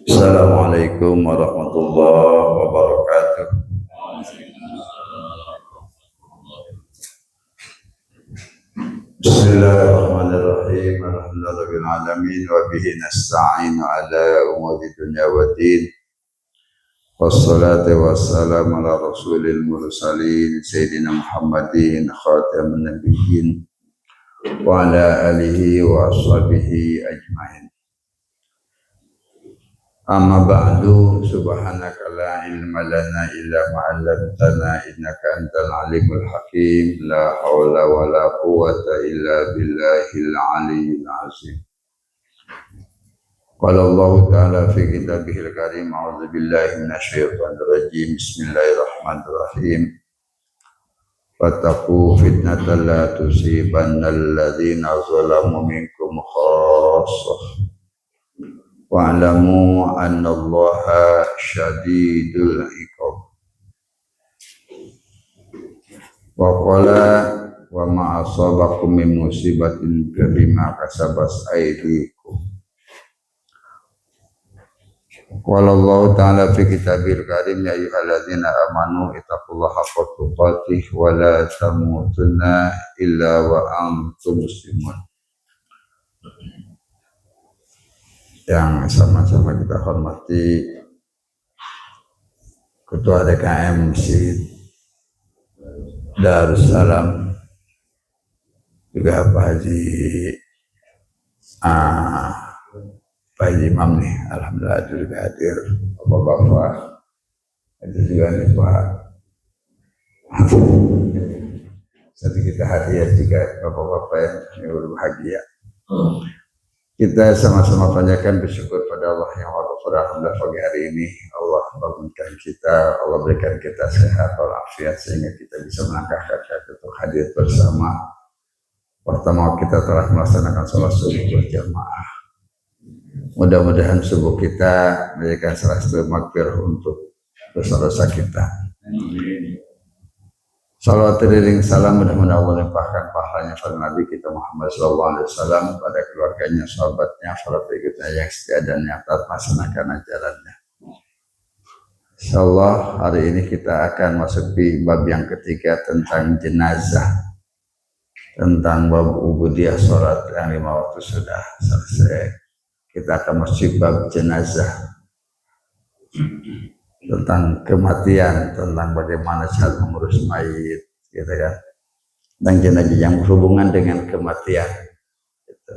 Assalamualaikum warahmatullahi wabarakatuh. Bismillahirrahmanirrahim. Alhamdulillahirabbil alamin wa bihi nasta'inu ala umuri dunya waddin. Wassalatu wassalamu ala rasulil mursalin sayyidina Muhammadin khatamin nabiyyin wa ala alihi wa ashabihi ajmain. Amma ba'du, subhanaka la ilma lana illa ma 'allamtana innaka antal alimul hakim. La haula wa la quwwata illa billahil aliyyil azim. Qala Allah ta'ala fi kitabihil karim, a'udzu billahi minasyaitonir rajim. Bismillahirrahmanirrahim. Wattaqu fitnatan la tusibannal ladzina zalamu minkum khassah. Wa'lamu annallaha syadidul iqab. Wa qala wa ma asabakum min musibatin bima kasabat aydikum. Qala Allah ta'ala fi kitabil karim, ya ayyuhalladzina amanu ittaqullaha haqqa tuqatih wa la tamutunna illa wa antum muslimun. Yang sama-sama kita hormati Ketua DKM Masjid Darussalam, juga Pak Haji Pak Haji Imam nih, alhamdulillah juga hadir. Bapak-bapak itu juga nih Pak. Jadi kita hadir juga bapak-bapak yang berbahagia. Kita sama-sama panjatkan bersyukur pada Allah yang alhamdulillah pagi hari ini Allah bangunkan kita, Allah berikan kita sehat walafiat sehingga kita bisa melangkahkan kaki untuk hadir bersama. Pertama kita telah melaksanakan sholat subuh berjamaah. Mudah-mudahan subuh kita memberikan salatullah maghfirah untuk dosa-dosa kita. Salawat teriring salam mudah-mudahan Allah limpahkan pahalanya pada Nabi kita Muhammad SAW, pada keluarganya, sahabatnya, para pengikutnya yang setia dan yang taat melaksanakan ajarannya. Insyaallah hari ini kita akan masuk di bab yang ketiga tentang jenazah, tentang bab ubudiyah sholat yang 5 waktu sudah selesai. Kita akan masuk bab jenazah, tentang kematian, tentang bagaimana cara mengurus mayit, gitu kan, dan jenazah yang berhubungan dengan kematian. Gitu.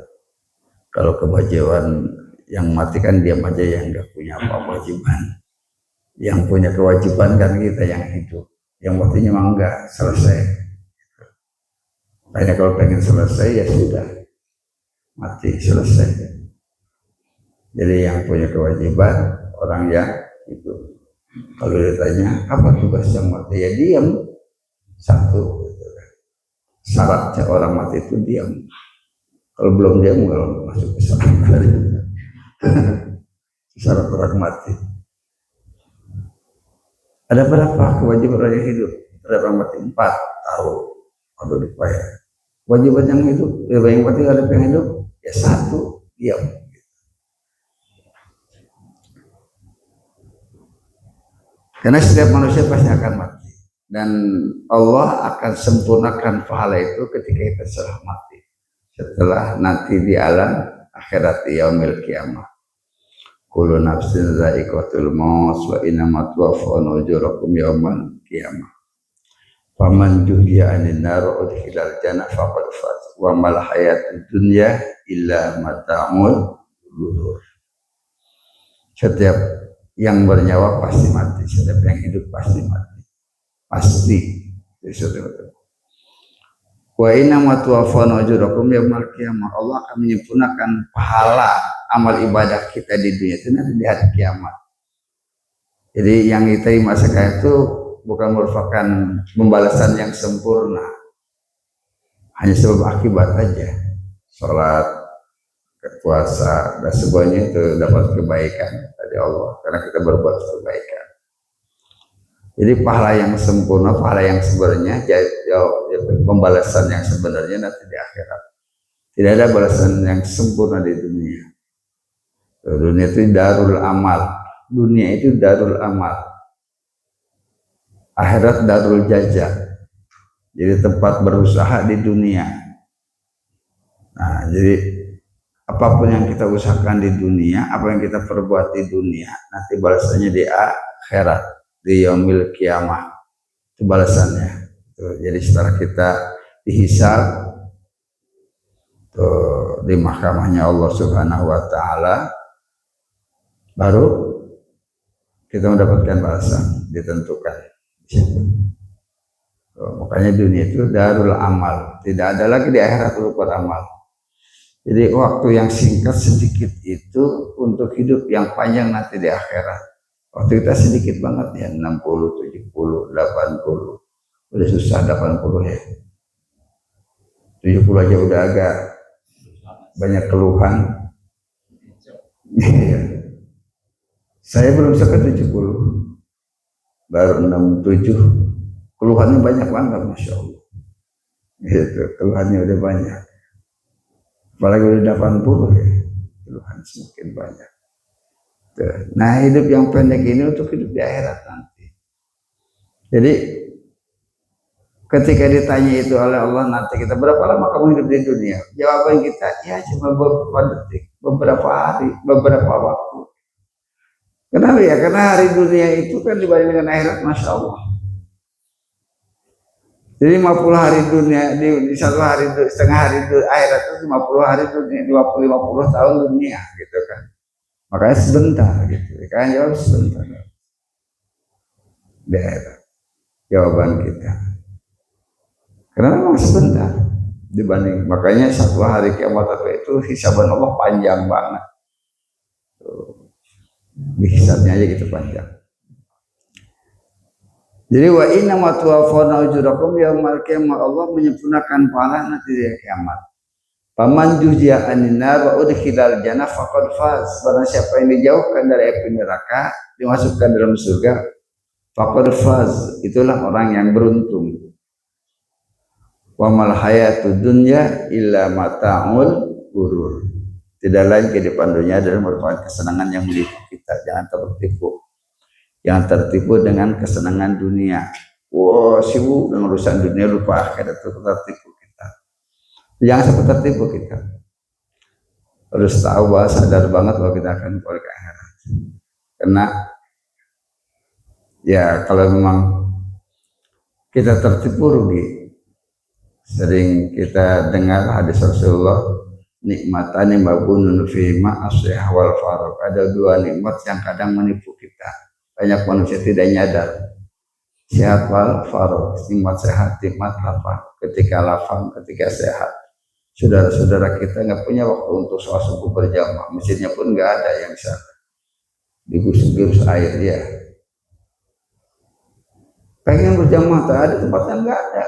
Kalau kewajiban yang mati kan diam aja, yang nggak punya apa-apa kewajiban. Yang punya kewajiban kan kita yang hidup, yang matinya memang nggak selesai. Makanya kalau pengen selesai ya sudah mati selesai. Jadi yang punya kewajiban orang yang hidup. Kalau ditanya apa tugas yang mati, ya diam. Satu, syaratnya orang mati itu diam. Kalau belum diam kalau masuk ke syarat syarat orang mati. Ada berapa kewajiban orang yang hidup? Ada orang mati 4 tahun. Aduh dibayar. Kewajiban yang hidup, yang mati ada yang hidup, ya 1, diam. Karena setiap manusia pasti akan mati, dan Allah akan sempurnakan pahala itu ketika kita sudah mati, setelah nanti di alam akhirat yaumil qiyamah. Kullu nafsin dha'iqatul maut wa innama tuwaffawna ujurakum yaumal qiyamah. Faman zuhziha 'anil nar wa udkhilal jannah faqad faz wa mal hayatud dunya illa mata'ul ghurur. Setiap yang bernyawa pasti mati, setiap yang hidup pasti mati, pasti. Wa inna ma tuwaffawna ujurakum yaumal qiyamah. Allah akan menyempurnakan pahala amal ibadah kita di dunia itu nanti di hari kiamat. Jadi yang kita masakan itu bukan merupakan pembalasan yang sempurna, hanya sebab akibat aja. Sholat, puasa, dan semuanya itu dapat kebaikan dari Allah karena kita berbuat kebaikan. Jadi pahala yang sempurna, pahala yang sebenarnya, pembalasan yang sebenarnya nanti di akhirat. Tidak ada balasan yang sempurna di dunia. Dunia itu darul amal. Dunia itu darul amal. Akhirat darul jazaa. Jadi tempat berusaha di dunia. Nah, jadi apapun yang kita usahakan di dunia, apa yang kita perbuat di dunia, nanti balasannya di akhirat, di yaumil kiamah. Itu balasannya. Jadi setelah kita dihisab di mahkamahnya Allah Subhanahu wa taala, baru kita mendapatkan balasan ditentukan. Makanya dunia itu darul amal, tidak ada lagi di akhirat berupa amal. Jadi waktu yang singkat sedikit itu untuk hidup yang panjang nanti di akhirat. Waktu kita sedikit banget ya, 60, 70, 80. Udah susah 80 ya. 70 aja udah agak banyak keluhan. Saya belum sampai 70. Baru 67. Keluhannya banyak banget, Masya Allah. Gitu, keluhannya udah banyak. Apalagi udah 80 ya, keluhan semakin banyak. Tuh. Nah, hidup yang pendek ini untuk hidup di akhirat nanti. Jadi ketika ditanya itu oleh Allah nanti kita, berapa lama kamu hidup di dunia? Jawaban kita, ya cuma beberapa detik, beberapa hari, beberapa waktu. Kenapa ya? Karena hari dunia itu kan dibanding dengan akhirat, Masya Allah. Jadi 50 hari dunia, di satu hari, setengah hari akhirat itu 50 hari dunia, 50 tahun dunia gitu kan. Makanya sebentar gitu. Kan jawab sebentar. Daerah. Jawaban kita. Karena memang sebentar dibanding, makanya satu hari kiamat itu hisaban Allah panjang banget. Hisabnya aja gitu panjang. Jadi wa inna ma tuwaffawna ujurakum yaumil qiyamah, Allah menyempurnakan pahala nanti di kiamat. Paman juziya anin nar wa udkhilal jannah faqad faz. Barang siapa yang dijauhkan dari api neraka, dimasukkan dalam surga, faqad faz. Itulah orang yang beruntung. Wa mal hayatud dunya illa mata'ul ghurur. Tidak lain kehidupan dunia adalah merupakan kesenangan yang menipu kita. Jangan tertipu. Yang tertipu dengan kesenangan dunia. Wow, sibuk dengan urusan dunia, lupa akhirat, itu tertipu kita. Jangan sampai tertipu kita. Harus tahu bahwa sadar banget bahwa kita akan kembali ke akhirat. Karena ya kalau memang kita tertipu rugi. Sering kita dengar hadis Rasulullah, nikmatani mabunun fi ma'asih wal farq. Ada dua nikmat yang kadang menipu kita. Banyak manusia tidak nyadar. Sehat wal farq, nikmat sehat, nikmat lapang. Ketika lapang, ketika sehat. Saudara-saudara kita nggak punya waktu untuk sholat subuh berjamaah. Masjidnya pun nggak ada yang bisa digus-gus air ya. Pengen berjamaah, tak ada tempatnya, nggak ada.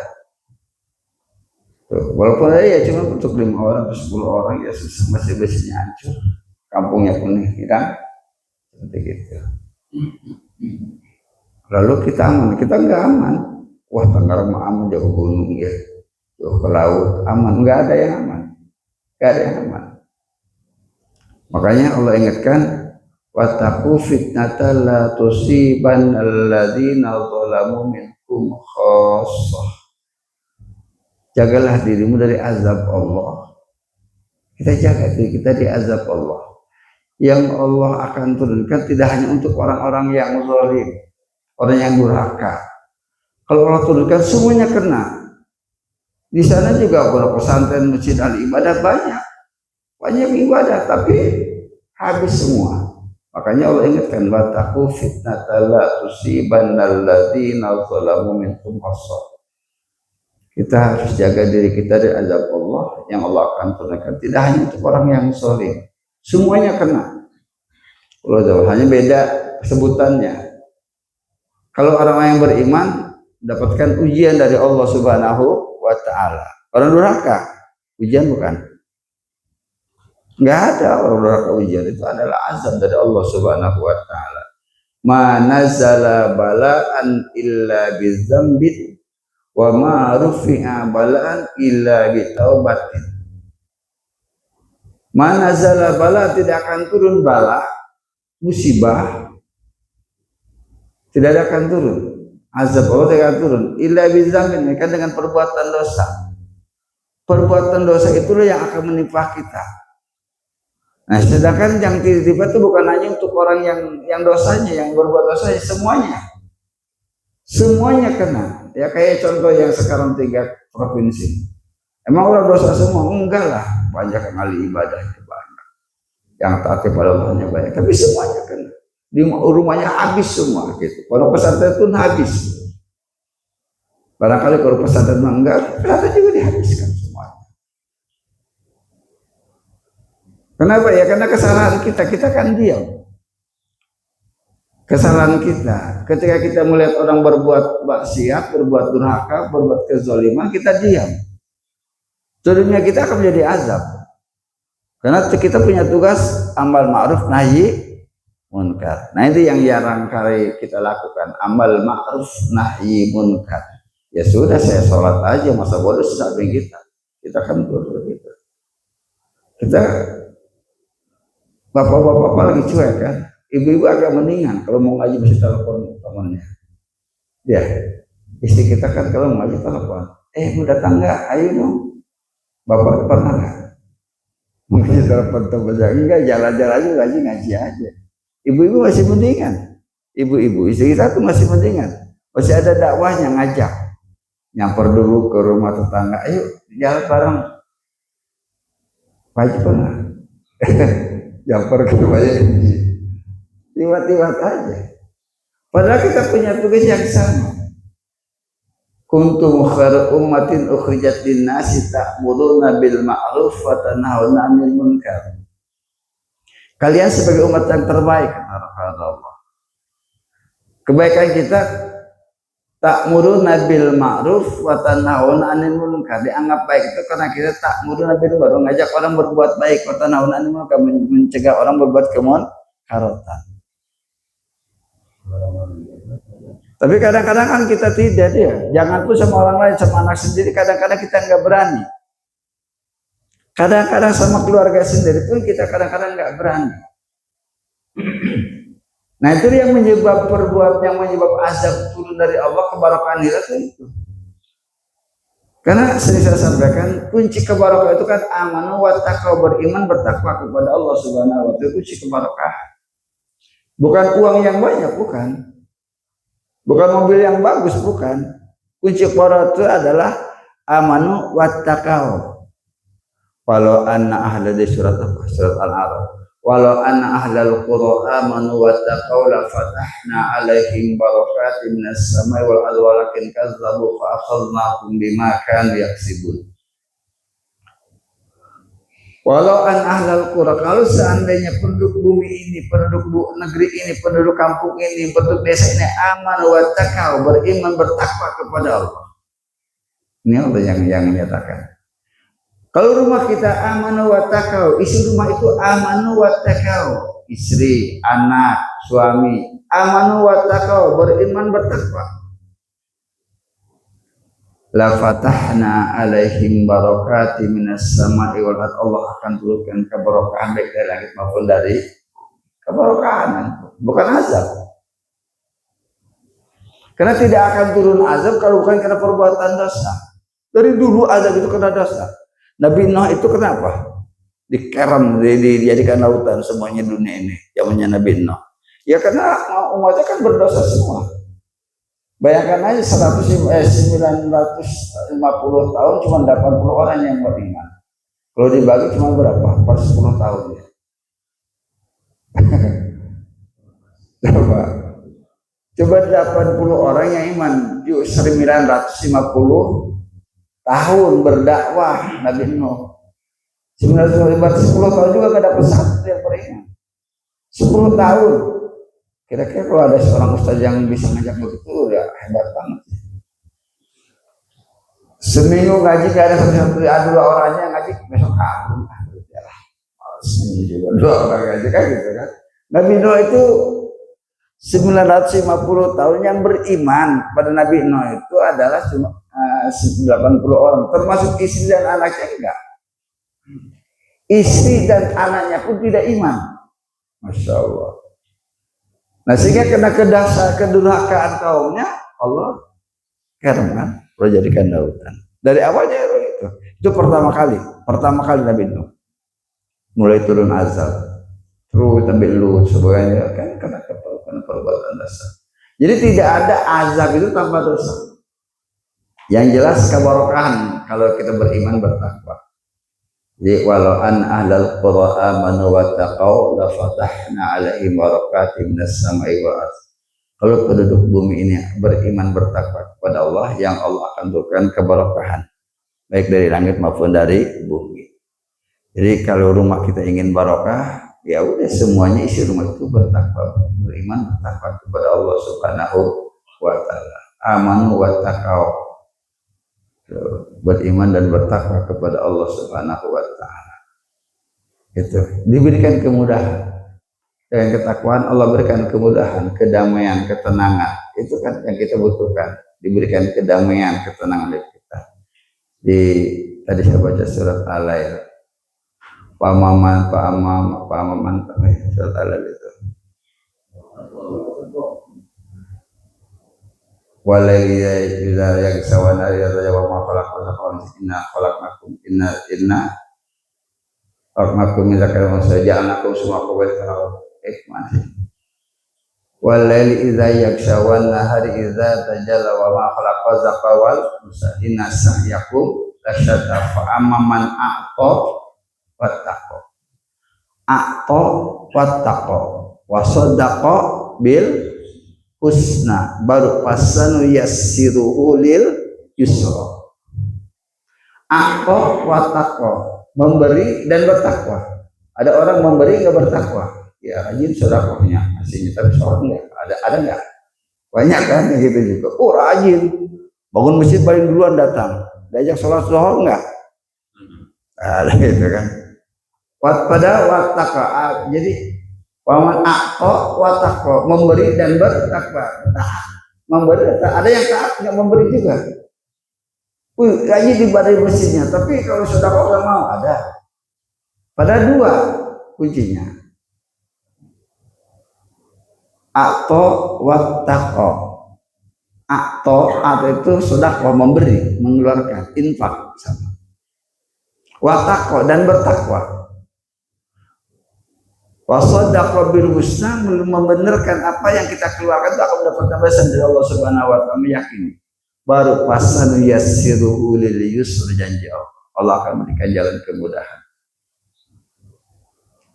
Tuh, walaupun ada ya cuma untuk 5 orang atau 10 orang ya masih besinya hancur. Kampungnya pun hilang. Seperti gitu. Lalu kita aman, kita nggak aman. Wah, Tangerang aman, jauh gunung ya, jauh ke laut, aman. Nggak ada yang aman, nggak ada yang aman. Makanya Allah ingatkan, wattaqu fitnata la tusiban alladzina zalamu minkum khassah. Jagalah dirimu dari azab Allah. Kita jaga diri kita di azab Allah. Yang Allah akan turunkan tidak hanya untuk orang-orang yang zalim, orang yang durhaka. Kalau Allah turunkan semuanya kena. Di sana juga pondok pesantren, masjid, al-ibadah banyak ibadah, tapi habis semua. Makanya Allah ingatkan, wattaqu fitnata la tusibannal ladzina zalamu minkum khassah. Kita harus jaga diri kita dari azab Allah yang Allah akan turunkan. Tidak hanya untuk orang yang zalim, semuanya kena. Allah hanya beda sebutannya. Kalau orang yang beriman mendapatkan ujian dari Allah Subhanahu wa ta'ala. Orang durhaka ujian bukan? Enggak ada orang durhaka ujian, itu adalah azab dari Allah Subhanahu wa ta'ala. Ma nazala bala'an illa bizambin wa ma rufi'a bala'an illa bitaubatin. Mana zala bala, tidak akan turun bala, musibah tidak akan turun, azab Allah tidak akan turun illa bizamin, kan dengan perbuatan dosa. Perbuatan dosa itulah yang akan menimpa kita. Nah, sedangkan yang tiba-tiba itu bukan hanya untuk orang yang dosanya, yang berbuat dosa, semuanya kena. Ya kayak contoh yang sekarang 3 provinsi. Emang orang dosa semua? Enggak lah, banyak yang ahli ibadahnya banyak, yang taat kepada Allahnya banyak, tapi semuanya kena. Di rumahnya habis semua gitu. Kalau pesantren pun habis. Barangkali kalau pesantren enggak, ternyata juga dihabiskan semuanya. Kenapa ya? Karena kesalahan kita kan diam. Kesalahan kita, ketika kita melihat orang berbuat maksiat, berbuat durhaka, berbuat kezaliman, kita diam. Dunia kita akan menjadi azab. Karena kita punya tugas amal ma'ruf nahi munkar. Nah, itu yang jarang kali kita lakukan, amal ma'ruf nahi munkar. Ya sudah, saya sholat aja, masa bodoh samping kita kan begitu. Kita bapak-bapak lagi cuek kan, ibu-ibu agak mendingan, kalau mau ngaji mesti telepon temannya. Ya, istri kita kan kalau mau ngaji telepon, mau datang nggak? Ayo dong. Bapak pernah nggak? Mungkin telepon temannya, enggak, jalan-jalan aja ngaji aja. Ibu-ibu masih mendingan, ibu-ibu istri kita tuh masih mendingan, masih ada dakwahnya, ngajak, nyamper dulu ke rumah tetangga, ayo jalan bareng. Pagi pernah nyamper ke rumahnya, liwat-liwat aja. Padahal kita punya tugas yang sama. Kuntum khairu ummatin ukhrijat lin-nasi ta'muruna bil ma'ruf wa tanhauna 'anil munkar. Kalian sebagai umat yang terbaik, kata Allah. Kebaikan kita ta'muruna bil ma'ruf wa tanhauna 'anil munkar. Dianggap baik itu karena kita ta'muruna bil ma'ruf, ngajak orang berbuat baik, wa tanhauna 'anil munkar, mencegah orang berbuat kemunkaran. Tapi kadang-kadang kan kita tidak, ya. Jangan pun sama orang lain, sama anak sendiri, kadang-kadang kita nggak berani. Kadang-kadang sama keluarga sendiri pun kita kadang-kadang nggak berani. Nah, itu yang menyebab azab turun dari Allah, kebarokahan itu. Karena sering saya sampaikan, kunci kebarokahan itu kan amanu wa taqwa, beriman bertakwa kepada Allah Subhanahu wa ta'ala, kunci kebarokahan. Bukan uang yang banyak, bukan. Bukan mobil yang bagus, bukan. Kunci kebarokahan itu adalah amanu wattaqau. Walau anna ahla di surat Al-A'raf. Walau anna ahlal qura amanu wattaqau la fatahna alaihim barakatin minas samai wal ardi walakin kazzabu fa akhadnahum bima kanu yaksibun. Walau an ahlal qura, kalau seandainya penduduk bumi ini, penduduk negeri ini, penduduk kampung ini, penduduk desa ini aman wa taqau, beriman bertakwa kepada Allah. Ini Allah yang menyatakan. Kalau rumah kita aman wa taqau, isi rumah itu aman wa taqau, istri, anak, suami, aman wa taqau, beriman bertakwa. La fatahna alaihim barakati minas sama'i wal ardh, Allah akan turunkan keberkahan baik dari langit maupun dari keberkahan, bukan azab. Karena tidak akan turun azab kalau bukan karena perbuatan dosa. Dari dulu azab itu karena dosa. Nabi Nuh itu kenapa? Dikerem, dijadikan lautan semuanya dunia ini, zamannya Nabi Nuh. Ya karena umatnya kan berdosa semua. Bayangkan aja 950 tahun cuma 80 orang yang beriman. Kalau dibagi cuma berapa? Per 10 tahun ya. Coba 80 orang yang iman, 950 tahun berdakwah Nabi Nuh. 910 tahun juga gak dapat satu yang beriman. 10 tahun. Kira-kira kalau ada seorang ustaz yang bisa ngajak begitu, ya hebat banget. Seminggu ngaji gak ada dua orangnya ngaji, besok kabur. Seminggu juga 2 orang ngaji kan gitu kan. Nabi Nuh itu 950 tahun yang beriman pada Nabi Nuh itu adalah cuma 80 orang, termasuk istri dan anaknya enggak. istri dan anaknya pun tidak iman. Masya Allah. Nah sehingga kena kedurhakaan kaumnya, Allah karena jadikan lautan. Dari awalnya itu pertama kali Nabi Nuh mulai turun azab, terus Nabi Lut semuanya kan kena perbuatan dosa. Jadi tidak ada azab itu tanpa dosa. Yang jelas keberkahan kalau kita beriman bertakwa. Jadi walau an ahlal qura amanu wa taqau la fatahna alaihim barakatim minas sama'i wal ardh. Kalau penduduk bumi ini beriman bertakwa kepada Allah, yang Allah akan turunkan keberkahan baik dari langit maupun dari bumi. Jadi kalau rumah kita ingin barokah, ya udah semuanya isi rumah itu bertakwa, beriman bertakwa kepada Allah Subhanahu wa taala. Amanu wa taqau. Beriman dan bertakwa kepada Allah Subhanahu wa taala. Itu diberikan kemudahan. Dengan ketakwaan Allah berikan kemudahan, kedamaian, ketenangan. Itu kan yang kita butuhkan. Diberikan kedamaian, ketenangan dari kita. Tadi saya baca surat Al-Lail. Pamaman surat Al-Lail itu. Walaili idza yaksawana ya wa ma khalaqnakum inna khalaqnakum inna khalaqnakum min dzakarin wa unsa ja'alnakum summa qabilatan walaili idza yaksawana hari idza tajalla wa ma khalaqa zakawal unsa inna sa'yakum lasyadda fa amman a'ta wattaqo wa saddaqa bil husna baru pasanu yassiruhu lil yusra. Aqo wa taqwa, memberi dan bertakwa. Ada orang memberi nggak bertakwa, ya rajin sedekahnya aslinya tapi sholat nggak ada nggak? Banyak kan gitu juga. Oh rajin, bangun masjid paling duluan datang, diajak sholat zuhur nggak? Ada gitu kan. Pada wattaqwa, jadi waman aqo wa taqwa, memberi dan bertakwa. Memberi, ada yang taat nggak memberi juga. Gaji di badai mesinnya, tapi kalau sedekah nggak mau, ada. Pada dua kuncinya. Aqo wa taqwa. Aqo itu sedekah, memberi, mengeluarkan, infak sama. Wa taqwa dan bertakwa. Wasadaqa bil husna, membenarkan apa yang kita keluarkan itu akan mendapatkan balasan dari Allah Subhanahu wa taala, meyakini. Baru pasanu yassiruhu lil yusr, janji Allah akan berikan jalan kemudahan.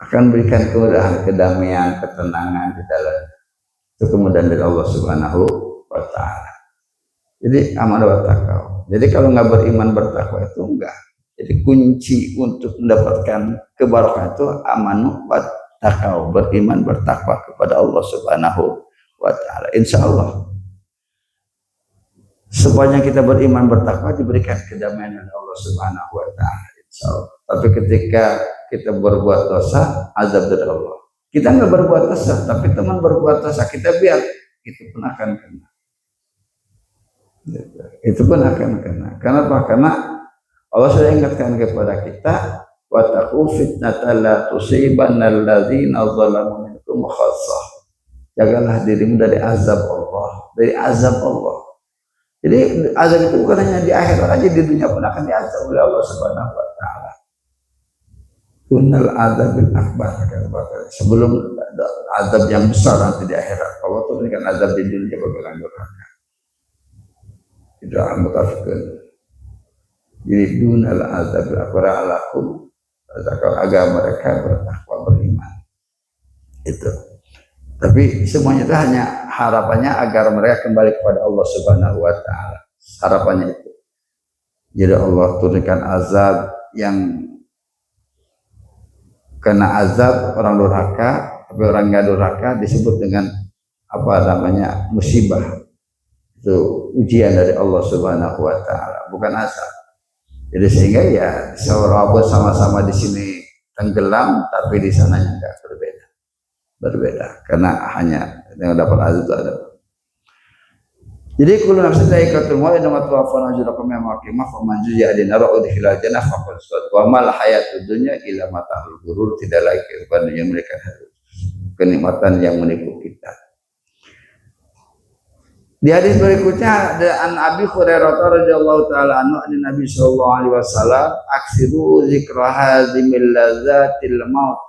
Akan berikan kemudahan, kedamaian, ketenangan di dalam. Itu kemudahan dari Allah Subhanahu wa taala. Jadi aman wa taqwa. Jadi kalau nggak beriman bertakwa itu enggak. Jadi kunci untuk mendapatkan keberkahan itu amanu wa taqwa, beriman bertakwa kepada Allah Subhanahu wa taala. Insyaallah sepanjang kita beriman bertakwa diberikan kedamaian oleh Allah Subhanahu wa taala, insyaallah. Tapi ketika kita berbuat dosa, azab dari Allah. Kita nggak berbuat dosa, tapi teman berbuat dosa, kita biar, itu pun akan kena. Itu pun akan kena. Kenapa? Karena Allah sudah ingatkan kepada kita, wattaqu fitnatan la tusibanna alladzina zalamu minkum khassah. Jagalah dirimu dari azab Allah, dari azab Allah. Jadi azab itu bukan hanya di akhirat aja, di dunia pun akan diazab oleh Allah Subhanahu wa taala. Kunal azabil akbar, sebelum azab yang besar nanti di akhirat. Allah tuh berikan azab di dunia bagi orang durhaka. Tidak mutafikin. Jadi dunal azabil akbar alakum, agar mereka bertakwa beriman. Itu. Tapi semuanya itu hanya harapannya agar mereka kembali kepada Allah Subhanahu wa taala. Harapannya itu. Jadi Allah turunkan azab yang kena azab orang durhaka, tapi orang nggak durhaka disebut dengan apa namanya musibah. Itu ujian dari Allah Subhanahu wa taala, bukan azab. Jadi sehingga ya seorang sama-sama di sini tenggelam, tapi di sananya enggak berbeda karena hanya yang dapat azab itu ada. Jadi kullu nafsin dha'iqatul maut innama tuwaffawna ujurakum yawmal qiyamah faman zuhziha 'anil nar wa udkhilal jannah faqad faz wa mal hayatud dunya illa mata'ul ghurur. Tidak lagi kehidupan yang mereka kenikmatan yang menipu kita. Di hadis berikutnya ada an Abi Hurairah radhiyallahu taala anhu an Nabi sallallahu alaihi wasallam aksiru zikra hazimil lazzatil maut.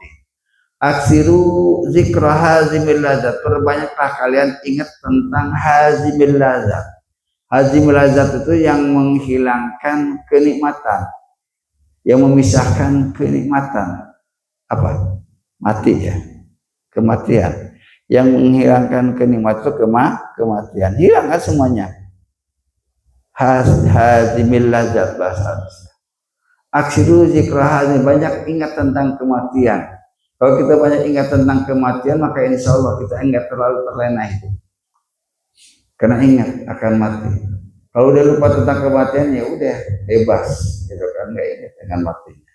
Aksiru zikra hazimil lazat. Perbanyaklah kalian ingat tentang hazimil lazat. Hazimil lazat itu yang menghilangkan kenikmatan, yang memisahkan kenikmatan. Apa? Mati ya, kematian. Yang menghilangkan kenikmatan itu kematian. Hilang kan semuanya. Hazimil lazat bahasa. Aksiru zikra hazim. Banyak ingat tentang kematian. Kalau kita banyak ingat tentang kematian, maka insya Allah kita enggak terlalu terlena itu. Karena ingat akan mati. Kalau udah lupa tentang kematian, ya udah bebas, gitu kan, enggak ingat dengan matinya.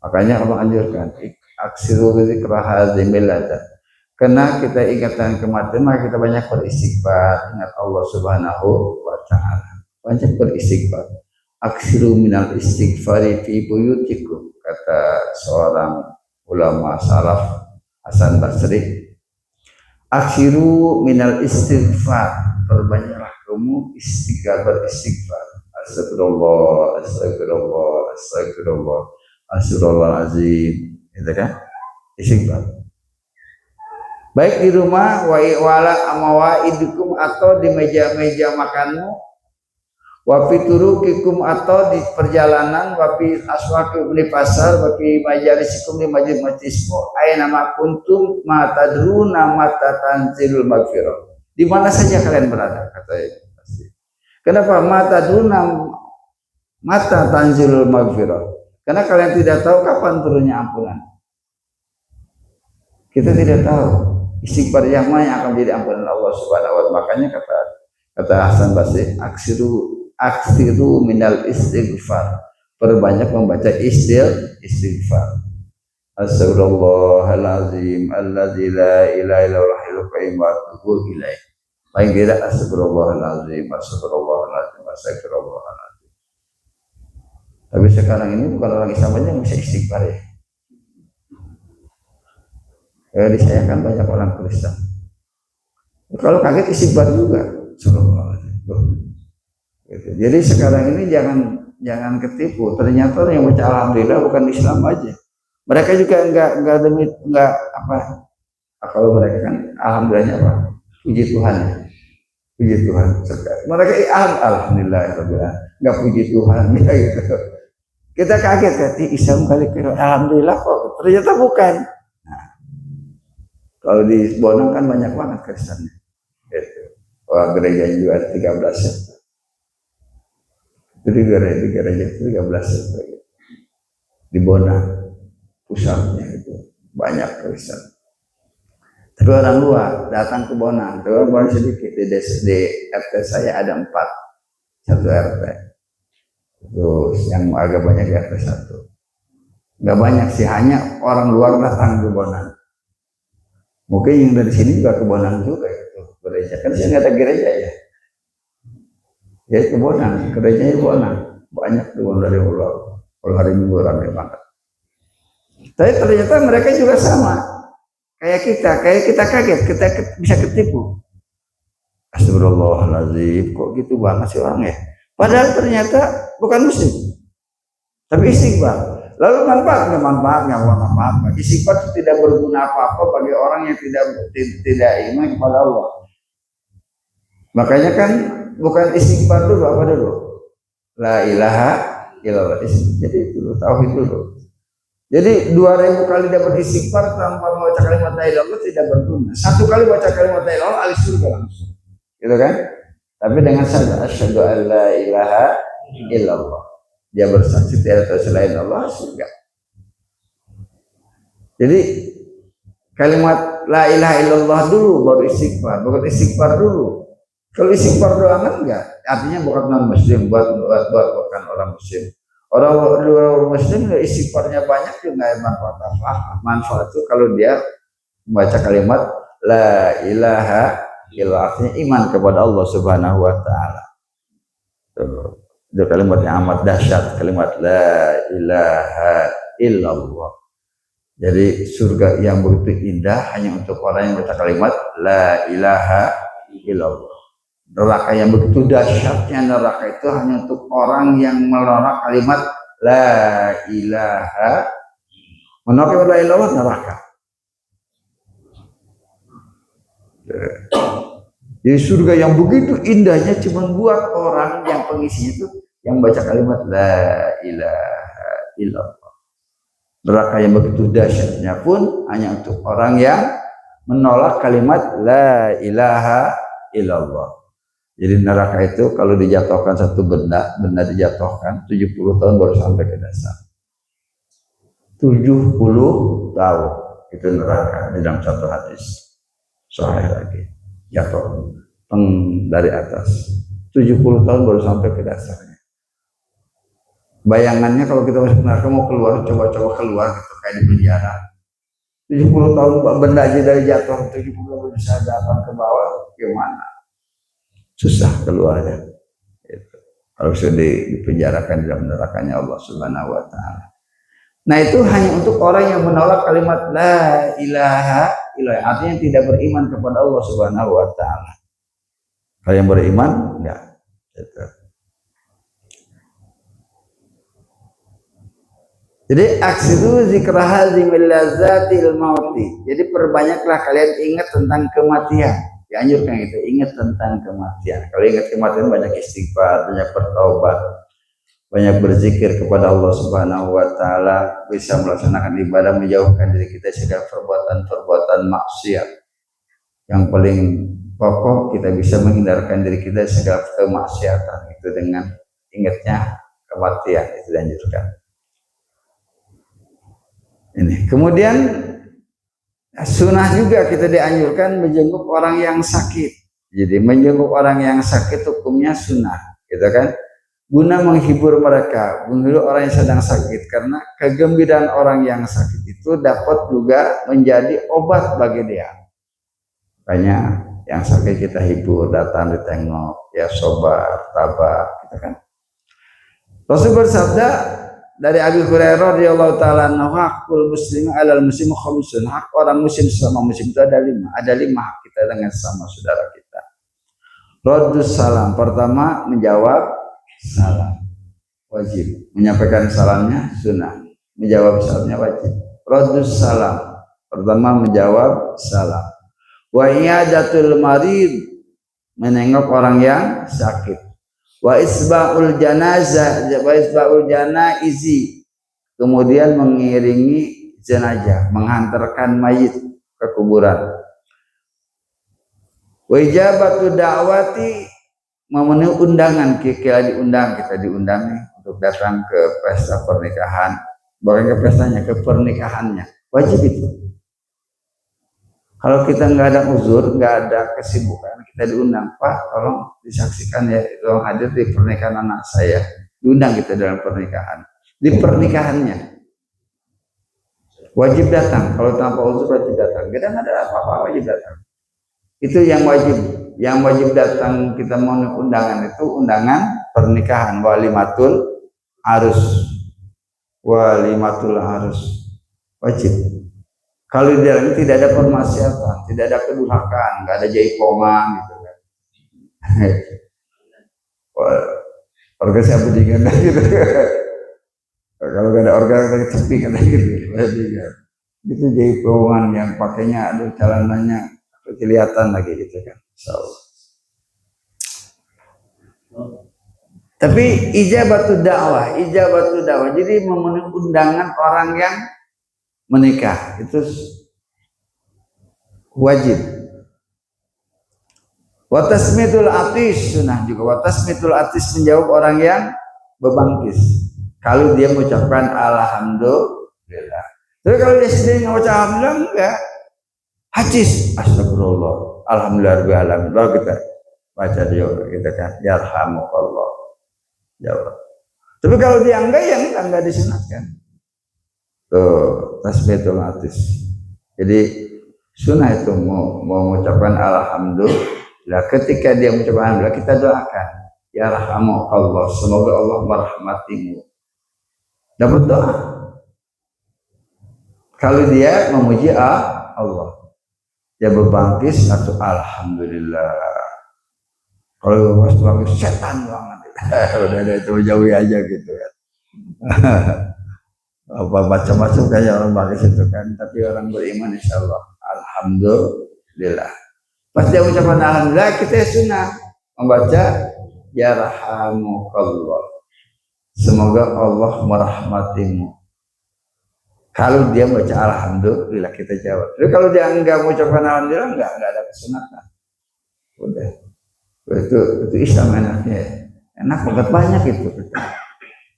Makanya Allah anjurkan aksiru zikra hazimil lazat. Karena kita ingat dengan kematian, maka kita banyak beristighfar, ingat Allah Subhanahu wa taala. Banyak beristighfar. Aksiru minal istighfari fi buyutikum, kata seorang ulama salaf Hasan Basri. Aksiru minal istighfar, perbanyaklah kamu beristighfar. Astagfirullah, astagfirullah, astagfirullah, astagfirullahalazim. Itu kan istighfar. Baik di rumah wala amawaidukum atau di meja-meja makanmu, wafi turukikum atau di perjalanan, wafi aswakum di pasar, wafi majalisikum di majlis-majlismu, aina ma kuntum ma tadruna mata tanzilul maghfirah. Di mana saja kalian berada, kata Ibnu Katsir. Kenapa mata tadruna mata tanzilul maghfirah? Karena kalian tidak tahu kapan turunnya ampunan. Kita tidak tahu istighfar yang mana yang akan menjadi ampunan Allah Subhanahu wa taala. Makanya kata Hasan Basri, aksiru minal istighfar, perbanyak membaca istighfar. Astagfirullahalazim alladzi la ilaha illa huwal hayyul qayyum wa atubu ilaih. Paling tidak astagfirullahalazim, astagfirullahalazim, astagfirullahalazim. Tapi sekarang ini bukan orang Islam aja yang bisa istighfar ya. Di saya kan banyak orang Kristen. Kalau kaget istighfar juga. Gitu. Jadi sekarang ini jangan ketipu. Ternyata yang baca alhamdulillah bukan Islam aja. Mereka juga enggak apa. Kalau mereka kan alhamdulillahnya apa? Puji Tuhan. Puji Tuhan. Mereka alhamdulillah enggak puji Tuhan ya gitu. Kita kaget kan Islam kali alhamdulillah kok. Ternyata bukan. Kalau di Bonang kan banyak banget Kristennya. Gitu. Wah, gerejanya juga ada 13 ya. Jadi gereja itu 13 ya. Di Bonang pusatnya itu banyak Kristen. Tapi orang luar datang ke Bonang, itu orang sedikit. Di RT saya ada 4, satu RT. Terus yang agak banyak di RT 1. Nggak banyak sih, hanya orang luar datang ke Bonang. Mungkin yang dari sini juga ke Bonang juga itu gereja. Kan sini ada gereja ya. Ya ke Bonang, gerejanya di Bonang. Banyak tuh dari luar. Kalau hari Minggu ramai banget. Tapi ternyata mereka juga sama. Kayak kita kaget, kita bisa ketipu. Astagfirullahaladzim, kok gitu banget sih orang ya. Padahal ternyata bukan muslim. Tapi istighfar. Lalu manfaatnya istighfar itu tidak berguna apa-apa bagi orang yang tidak iman kepada Allah. Makanya kan bukan istighfar dulu, apa dulu? La ilaha illallah. Jadi dulu tauhid dulu. Jadi 2000 kali dapat istighfar tanpa membaca kalimat la ilaha illallah tidak berguna. 1 kali baca kalimat la ilaha illallah ahli surga langsung. Gitu kan? Tapi dengan syahadat asyhadu an la ilaha illallah, dia bersaksi tiada Tuhan selain Allah, surga. Jadi kalimat la ilaha illallah dulu baru istighfar, bukan istighfar dulu. Kalau istighfar doang enggak, artinya bukan non muslim, bukan orang muslim. Orang muslim istighfarnya banyak juga nggak manfaat apa. Manfaat itu kalau dia membaca kalimat la ilaha illallah artinya iman kepada Allah Subhanahu wa taala. Itu kalimat yang amat dahsyat, kalimat la ilaha illallah. Jadi surga yang begitu indah hanya untuk orang yang berkata kalimat la ilaha illallah. Neraka yang begitu dahsyatnya neraka itu hanya untuk orang yang menolak kalimat la ilaha, menolak la ilaha neraka. Jadi surga yang begitu indahnya cuma buat orang yang pengisinya itu yang baca kalimat la ilaha illallah. Neraka yang begitu dahsyatnya pun hanya untuk orang yang menolak kalimat la ilaha illallah. Jadi neraka itu kalau dijatuhkan satu benda dijatuhkan 70 tahun baru sampai ke dasar. 70 tahun itu neraka di dalam satu hadis sahih lagi. Jatuh dari atas 70 tahun baru sampai ke dasarnya. Bayangannya kalau kita masuk neraka mau keluar, coba-coba keluar gitu kayak di penjara. 70 tahun benda aja dari jatuh 70 tahun bisa datang ke bawah, gimana? Susah keluarnya. Gitu. Kalau sudah dipenjarakan dalam nerakanya Allah Subhanahu wa taala. Nah, itu hanya untuk orang yang menolak kalimat la ilaha illallah, artinya tidak beriman kepada Allah Subhanahu wa taala. Kalau yang beriman enggak. Gitu. Jadi aksidu zikrah hazimil lazzatil mauti. Jadi perbanyaklah kalian ingat tentang kematian. Dianjurkan itu, ingat tentang kematian. Kalau ingat kematian banyak istighfar, banyak bertaubat, banyak berzikir kepada Allah Subhanahu wa taala, bisa melaksanakan ibadah, menjauhkan diri kita segala perbuatan-perbuatan maksiat. Yang paling pokok kita bisa menghindarkan diri kita segala kemaksiatan itu dengan ingatnya kematian, itu dianjurkan. Ini. Kemudian sunnah juga kita dianjurkan menjenguk orang yang sakit. Jadi menjenguk orang yang sakit hukumnya sunnah, gitu kan? Guna menghibur mereka, menghibur orang yang sedang sakit, karena kegembiraan orang yang sakit itu dapat juga menjadi obat bagi dia. Makanya yang sakit kita hibur, datang ditengok, ya sobar, tabah, gitu kan? Rasul bersabda dari Abi Hurairah radhiyallahu taala anhu, hakul muslim alal muslim khamsun. Hak orang muslim sama muslim itu ada 5. Ada 5 hak kita dengan sama saudara kita. Raddus salam, pertama menjawab salam, wajib. Menyampaikan salamnya sunnah, menjawab salamnya wajib. Raddus salam, pertama menjawab salam. Wa iyadatul marid, menengok orang yang sakit. Wa isba'ul janazah, wa isba'ul janaizi, kemudian mengiringi jenazah, menghantarkan mayit ke kuburan. Wa ijabatu da'wati, memenuhi undangan, kita diundang untuk datang ke pesta pernikahan, bukan ke pestanya, ke pernikahannya, wajib itu. Kalau kita nggak ada uzur, nggak ada kesibukan, kita diundang, Pak, tolong disaksikan ya, tolong hadir di pernikahan anak saya. Diundang kita dalam pernikahan, di pernikahannya wajib datang. Kalau tanpa uzur wajib datang. Kita nggak ada apa-apa, wajib datang. Itu yang wajib. Yang wajib datang kita mau undangan itu undangan pernikahan, walimatul arus wajib. Kalau di dalamnya tidak ada permaksiatan, tidak ada kedurhakaan, nggak ada jaipongan gitu kan. Organ siapa dengan gitu. Kalau nggak ada organ kita cepi kan gitu. Itu jaipongan yang pakainya ada celananya kelihatan lagi gitu kan. So. Tapi ijabatu dakwah. Jadi memenuhi undangan orang yang menikah itu wajib. Wa tasmitul atis, sunnah juga. Wa tasmitul atis, menjawab orang yang bebangkis kalau dia mengucapkan alhamdulillah. Tapi kalau dia sendiri mengucap alhamdulillah enggak, hajiz, astagfirullah, alhamdulillah rabbil alamin, baru kita baca dia gitu kan, yarhamukallah, jawab. Tapi kalau dia enggak, yang enggak disunatkan. Tuh, tasbihatul atis. Jadi sunnah itu mau mengucapkan alhamdulillah, Nah, ketika dia mengucapkan alhamdulillah, kita doakan, ya Allah, semoga Allah merahmatimu. Dapat doa. Kalau dia memuji Allah, dia berbangkis atau alhamdulillah. Kalau pas bangkis setan banget. Udah itu jauhi aja gitu kan. Apa macam-macam kayak orang bangkis itu kan, tapi orang beriman insya Allah alhamdulillah. Pas dia ucapan alhamdulillah, kita sunnah membaca yarhamukallah, semoga Allah merahmatimu. Kalau dia baca alhamdulillah, kita jawab. Tapi kalau dia enggak mengucapkan alhamdulillah, enggak ada kesunatan. Udah, itu Islam enaknya, enak banget, banyak itu.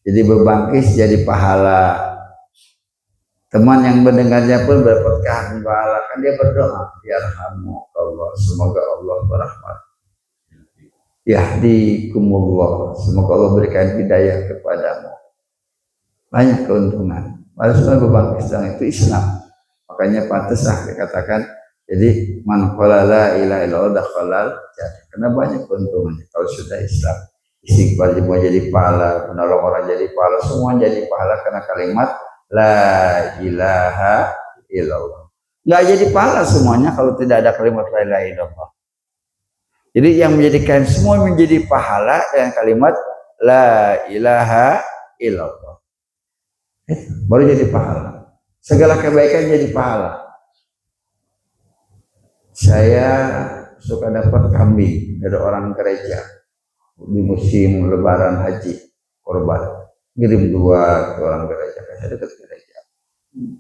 Jadi berbangkis jadi pahala. Teman yang mendengarnya pun berberkah pahala, kan dia berdoa, yarhamukallah, semoga Allah berahmat. Yahdikumullah, semoga Allah berikan hidayah kepadamu. Banyak keuntungan. Harusnya berbangkis dan itu Islam. Makanya pantaslah dikatakan, jadi man qala la ilaha illallah dakhalal jannah. Karena banyak keuntungannya kalau sudah Islam. Istighfar mau jadi pahala, menolong orang jadi pahala, semua jadi pahala karena kalimat la ilaha illallah. Nggak jadi pahala semuanya kalau tidak ada kalimat la ilaha illallah. Jadi yang menjadikan semua menjadi pahala dengan kalimat la ilaha illallah. Baru jadi pahala. Segala kebaikan jadi pahala. Saya suka dapat kambing dari orang gereja di musim lebaran haji, korban. Kirim 2 ke orang gereja, saya dekat gereja.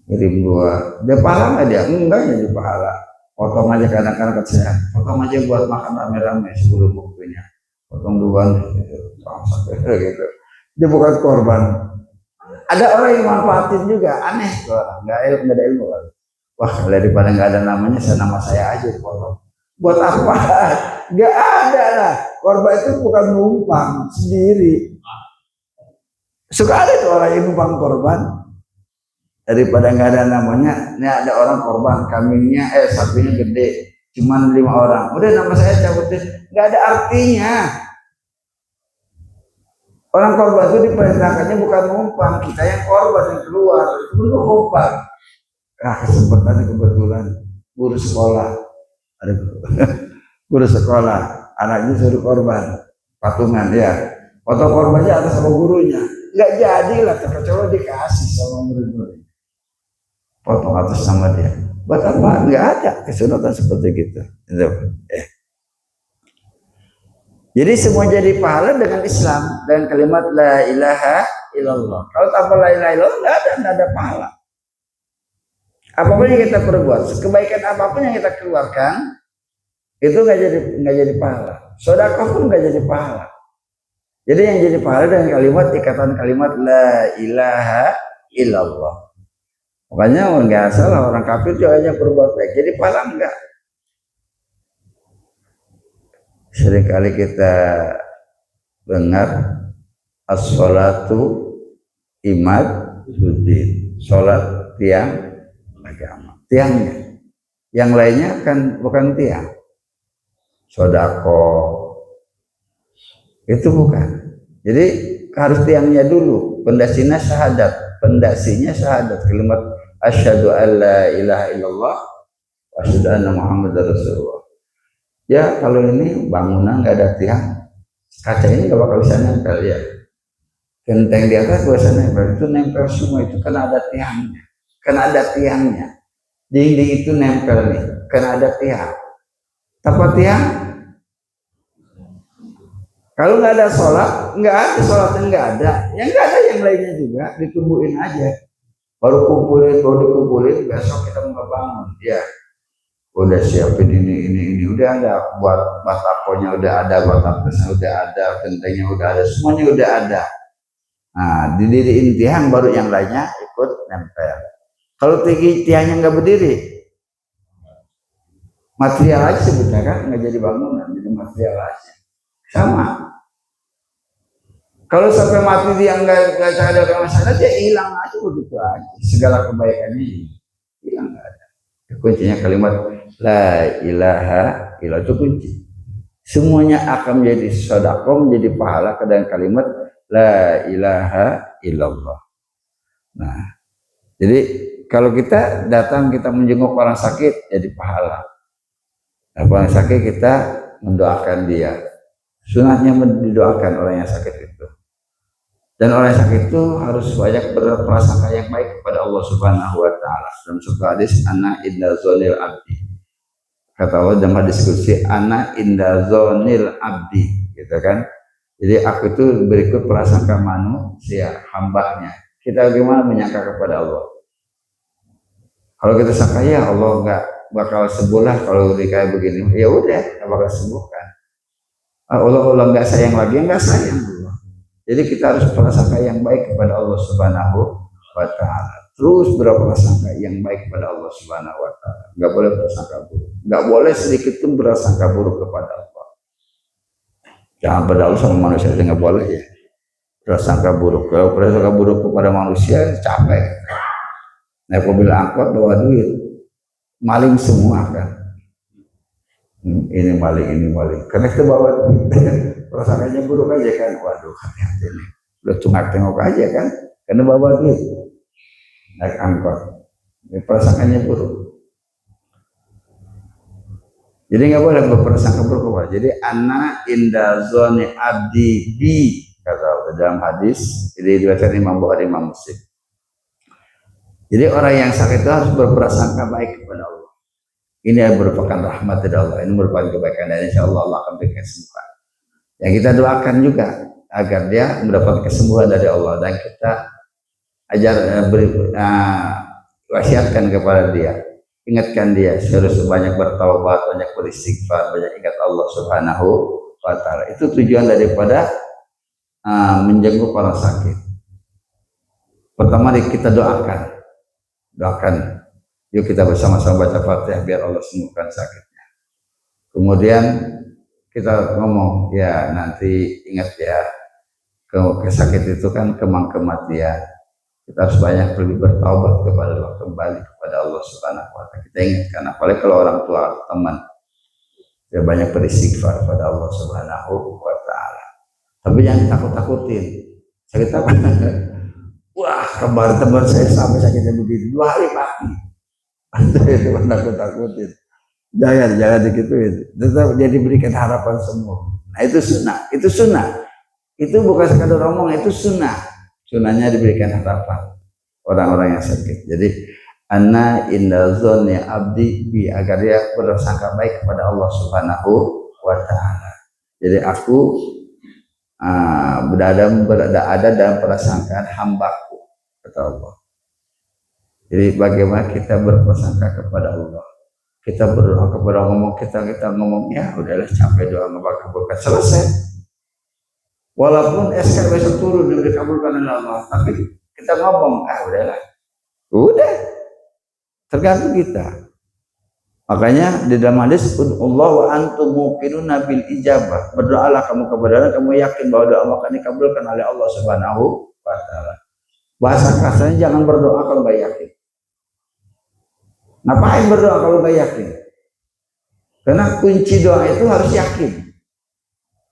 Kirim 2. Dia pahala nggak dia? Enggak jadi pahala. Potong aja kadang-kadang saya. Potong aja buat makan rame-rame sebelum waktunya. Potong 2 gitu. Dia bukan korban. Ada orang yang manfaatin juga, aneh tuh orang, nggak ada ilmu kan. Wah, daripada nggak ada namanya, nama saya aja potong. Buat apa? Nggak ada lah. Korban itu bukan numpang sendiri. Suka ada tuh orang yang numpang korban. Daripada nggak ada namanya, ini ada orang korban, kambingnya, sapinya gede, cuman 5 orang. Udah nama saya cabutin, nggak ada artinya. Orang korban itu diperintahkannya bukan numpang, kita yang korban yang keluar itu numpang. Kesempatan kebetulan guru sekolah, ada guru sekolah, anaknya suruh korban, patungan ya, foto korbannya atas sama gurunya, nggak jadilah, terkecuali dikasih sama murid-murid, potong atas sama dia. Buat apa? Nggak ada kesunatan seperti gitu. Jadi semua jadi pahala dengan Islam dan kalimat la ilaha illallah. Kalau tanpa la ilaha illallah nggak ada pahala. Apapun yang kita perbuat, kebaikan apapun yang kita keluarkan, itu nggak jadi pahala. Sedekah pun nggak jadi pahala. Jadi yang jadi pahala dengan kalimat ikatan kalimat la ilaha illallah. Makanya nggak salah orang kafir juga hanya berbuat baik. Jadi pahala enggak. Seringkali kita dengar as-sholatu imaduddin, sholat tiang agama, tiangnya. Yang lainnya kan bukan tiang. Sodako itu bukan. Jadi harus tiangnya dulu. Pendasinya syahadat, kalimat asyhadu alla ilaha illallah wa asyhadu anna muhammadar rasulullah. Ya kalau ini bangunan nggak ada tiang, kaca ini nggak bakal bisa nempel ya. Genteng di atas bisa nempel, itu nempel semua itu karena ada tiangnya. Dinding itu nempel nih, karena ada tiang. Tanpa tiang, kalau nggak ada sholat, nggak ada sholatnya nggak ada. Yang nggak ada yang lainnya juga ditumbuhin aja. Baru dikumpulin, besok kita mau bangun. Ya. Udah siapin ini udah ada, buat batakonya udah ada, bataknya udah ada, gentengnya udah ada, semuanya udah ada. Nah didiriin tiang baru yang lainnya ikut nempel. Kalau tiangnya nggak berdiri, material aja sebetulnya kan nggak jadi bangunan, jadi material aja sama. Kalau sampai mati dia nggak ada masalah, dia hilang aja begitu aja, segala kebaikannya hilang, nggak ada. Kuncinya kalimat la ilaha illallah itu kunci. semuanya akan menjadi sedekah, menjadi pahala dengan kalimat la ilaha illallah. Nah, jadi kalau kita datang kita menjenguk orang sakit jadi pahala. Orang sakit kita mendoakan dia. Sunatnya mendoakan orang yang sakit itu. Dan orang yang sakit itu harus banyak berprasangka yang baik kepada Allah Subhanahu wa taala. Dalam sebuah hadis, ana inda zonil abdi. Kata Allah dalam diskusi, ana inda zonil abdi, gitu kan. Jadi aku itu berikut prasangka manusia, hambanya. Kita bagaimana menyangka kepada Allah? Kalau kita sangka ya Allah nggak bakal sembuh lah kalau kayak begini, ya udah nggak bakal sembuhkan. Allah nggak sayang lagi, nggak sayang Allah. Jadi kita harus prasangka yang baik kepada Allah Subhanahu wa taala. Terus berprasangka yang baik kepada Allah Subhanahu wa taala. Nggak boleh prasangka buruk. Nggak boleh sedikit pun berprasangka buruk kepada Allah. Jangan pada Allah sama manusia itu nggak boleh ya. Prasangka buruk. Kalau prasangka buruk kepada manusia capek. Naik mobil angkot bawa duit, maling semua kan. Ini maling. Karena kita bawa duit, prasangkanya buruk aja kan. Waduh, hati-hati nih. Udah tengok aja kan, karena bawa duit. Naik angkot, ini prasangkanya buruk. Jadi nggak boleh berprasangka buruk. Jadi ana inda zoni abdi bi, kata dalam hadis. Jadi diriwayatkan Imam Bukhari, Imam Muslim. Jadi orang yang sakit itu harus berprasangka baik kepada Allah. Ini merupakan rahmat dari Allah. Ini merupakan kebaikan dan insya Allah Allah akan berikan kesembuhan. Yang kita doakan juga agar dia mendapat kesembuhan dari Allah dan kita wasiatkan kepada dia, ingatkan dia harus banyak bertaubat, banyak beristighfar, banyak ingat Allah Subhanahu wa taala. Itu tujuan daripada menjenguk orang sakit. Pertama kita doakan, yuk kita bersama-sama baca Fatihah biar Allah sembuhkan sakitnya. Kemudian kita ngomong, ya nanti ingat ya, sakit itu kan kemang kematian. Kita harus banyak lebih bertaubat kepada Allah, kembali kepada Allah Subhanahu wa taala. Kita ingatkan, apalagi kalau orang tua atau teman, ya banyak beristighfar kepada Allah Subhanahu wa taala. Tapi jangan takut-takutin. Sakit apa? Wah, kemarin teman saya sampai sakitnya begitu 2 hari mati. Itu takut-takutin. Jangan dikituin. Tetap jadi berikan harapan semua. Nah itu sunnah. Itu bukan sekadar omong, itu sunnah. Sunnahnya diberikan harapan orang-orang yang sakit. Jadi anna inda zonni abdi bi, agar dia bersangka baik kepada Allah Subhanahu wa taala. Jadi aku berada dalam prasangkaan hambaku, kata Allah. Jadi bagaimana kita berprasangka kepada Allah, kita berdoa kepada kita ngomong ya udahlah, capek doa nggak bakal kabulkan, selesai. Walaupun SK besok turun dan dikabulkan oleh Allah, tapi kita ngomong udahlah, udah tergantung kita. Makanya di dalam hadis Allah wa antum muqinuna bil ijabah, berdoalah kamu kepada Allah, kamu yakin bahwa doa akan dikabulkan oleh Allah Subhanahu wa taala. Bahasa kasarnya jangan berdoa kalau nggak yakin. Ngapain berdoa kalau nggak yakin? Karena kunci doa itu harus yakin.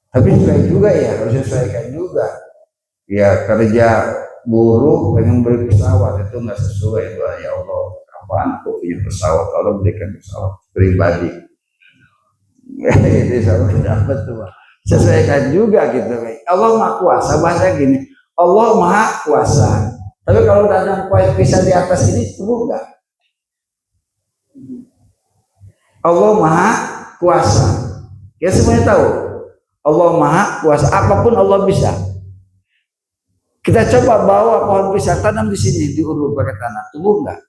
Tapi sesuai juga ya, harus sesuaikan juga. Ya kerja buruh pengen beli pesawat itu nggak sesuai doa, ya Allah. Apaan aku punya pesawat, Allah berikan pesawat pribadi. Itu sama dapat tuh. Sesuaikan juga gitu. Allah Maha Kuasa, bahasa gini, Allah Maha Kuasa. Tapi kalau dalam poin bisa di atas ini setuju enggak? Allah Maha Kuasa. Ya semuanya tahu. Allah Maha Kuasa, apapun Allah bisa. Kita coba bawa pohon pisang, tanam di sini, diuruk pakai tanah, tumbuh enggak?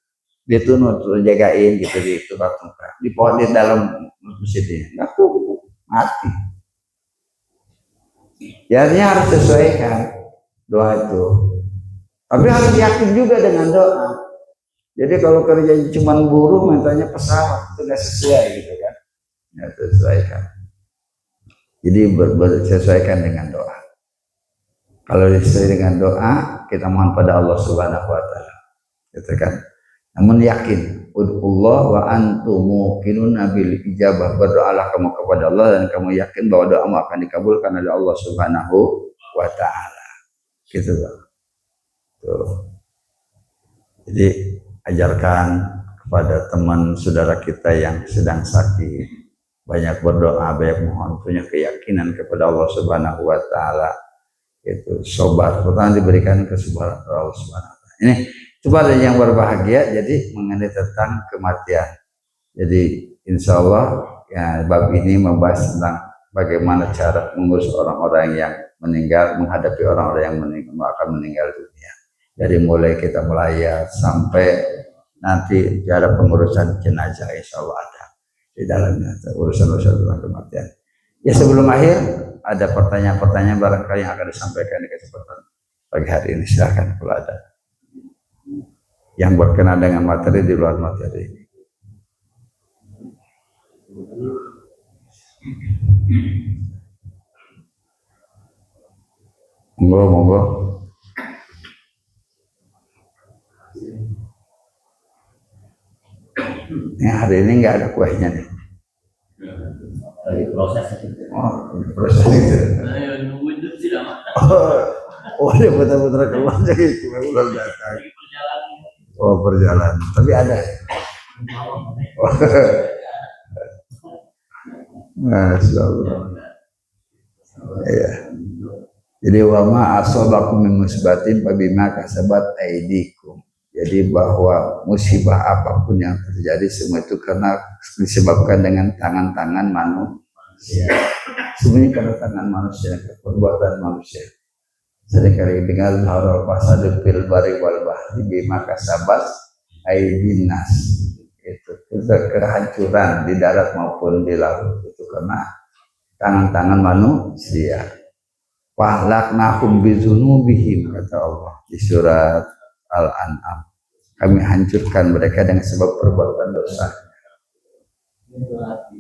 Dia tunut, jagain gitu di tempat-tempat, di pohon di dalam sini, enggak tumbuh, mati. Jadi harus sesuaikan doa itu. Tapi harus yakin juga dengan doa. Jadi kalau kerja cuma buruh, mintanya pesawat, itu nggak sesuai gitu kan? Nggak sesuaikan. Jadi bersesuaikan dengan doa. Kalau sesuai dengan doa, kita mohon pada Allah Subhanahu wa taala. Gitu kan? Namun yakin, ud'ullah wa antum muqinuna bil ijabah, berdoalah kamu kepada Allah dan kamu yakin bahwa doamu akan dikabulkan oleh Allah Subhanahu wa taala. Gitu, Pak. Tuh. Jadi ajarkan kepada teman saudara kita yang sedang sakit, banyak berdoa, banyak mohon, punya keyakinan kepada Allah Subhanahu wa taala. Itu sobat pertama diberikan kesubaran Allah Subhanahu wa taala. Ini coba yang berbahagia, jadi mengenai tentang kematian. Jadi insya Allah ya, bab ini membahas tentang bagaimana cara mengurus orang-orang yang meninggal, menghadapi orang-orang yang akan meninggal dunia. Dari mulai kita melayat sampai nanti cara pengurusan jenazah, insya Allah ada di dalamnya urusan-urusan tentang kematian. Ya sebelum akhir ada pertanyaan-pertanyaan barangkali yang akan disampaikan di kesempatan pagi hari ini, silahkan kalau ada yang berkenaan dengan materi di luar materi ini. Monggo. Ini hari ini nggak ada kuehnya nih. Proses. Proses itu. Dia putar-putar keluar jadi cuma ulang datang. Perjalanan. Tapi ada. Masya Allah. Ya. Jadi wama asobakum min musibatin fabima kasabat aidikum. Jadi bahwa musibah apapun yang terjadi semua itu karena disebabkan dengan tangan-tangan manusia. Sebenarnya karena tangan manusia, perbuatan manusia. Seringkali dengar harul fasadu fil bari wal bahri bima kasabat aidinas. Itu kehancuran di darat maupun di laut itu karena tangan-tangan manusia. Fahlaknahum bizunubihim, kata Allah di surat Al-An'am. Kami hancurkan mereka dengan sebab perbuatan dosa.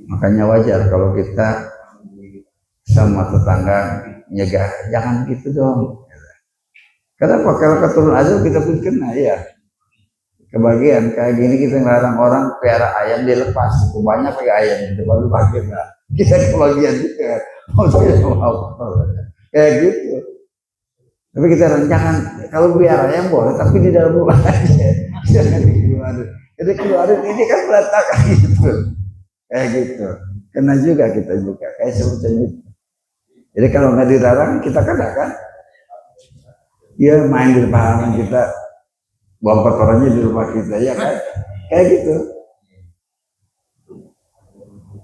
Makanya wajar kalau kita sama tetangga nyegah, jangan gitu dong. Kenapa? Kalau keturun azab kita pun kena ya. Kebagian kayak gini kita ngelarang orang pelihara ayam dilepas, banyak pakai ayam itu baru bagian kita kebagian juga. Kayak gitu. Tapi kita jangan, kalau pelihara ayam boleh, tapi di dalam rumah aja, jangan dikeluarin. Jadi keluarin ini kan berantakan gitu, kayak gitu. Kena juga kita juga, kayak seperti itu. Jadi kalau nggak dilarang kita kena kan? Ya main di depan halaman kita. Buang kotorannya di rumah kita, ya kan? Kayak gitu.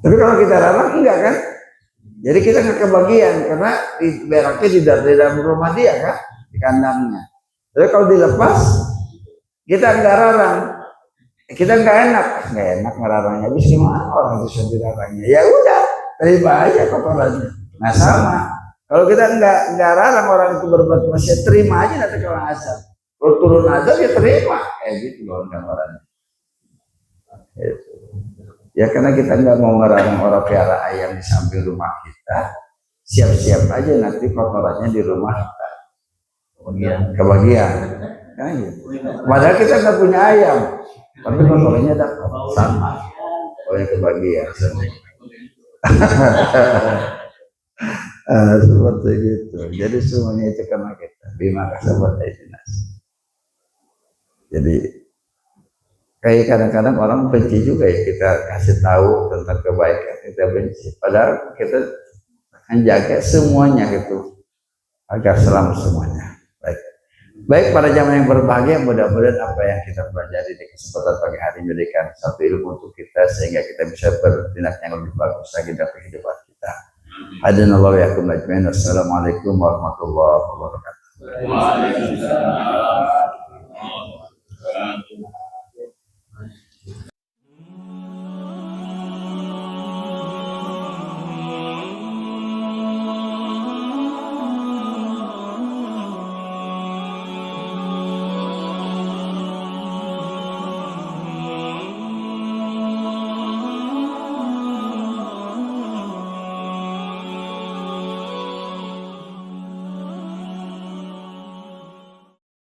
Tapi kalau kita larang, enggak kan? Jadi kita nggak kebagian, karena beraknya di dalam rumah dia kan? Di kandangnya. Tapi kalau dilepas, kita nggak larang. Kita nggak enak ngelarangnya. Habis gimana orang bisa dilarangnya? Ya udah, terima aja kotorannya. Nah sama. Kalau kita nggak larang orang itu berbuat maksiat, terima aja nanti kalau azab. Kalau turun azab ya terima, gitu loh gambarannya. Ya karena kita nggak mau ngelarang orang pelihara ayam di samping rumah kita, siap-siap aja nanti kotorannya di rumah kita. Kebagian. Nah, gitu. Padahal kita nggak punya ayam, tapi kotorannya ada sama. Oh yang kebagian. Seperti gitu. Jadi semuanya itu karena kita. Bima kasabat aidinas. Jadi kayak kadang-kadang orang benci juga ya kita kasih tahu tentang kebaikan, kita benci. Padahal kita menjaga semuanya gitu agar selamat semuanya. Baik para jamaah yang berbahagia, mudah-mudahan apa yang kita pelajari di kesempatan pagi hari memberikan satu ilmu untuk kita sehingga kita bisa bertindak yang lebih bagus lagi dalam kehidupan kita. Hadanallahu wa iyyakum ajmain. Assalamualaikum warahmatullahi wabarakatuh.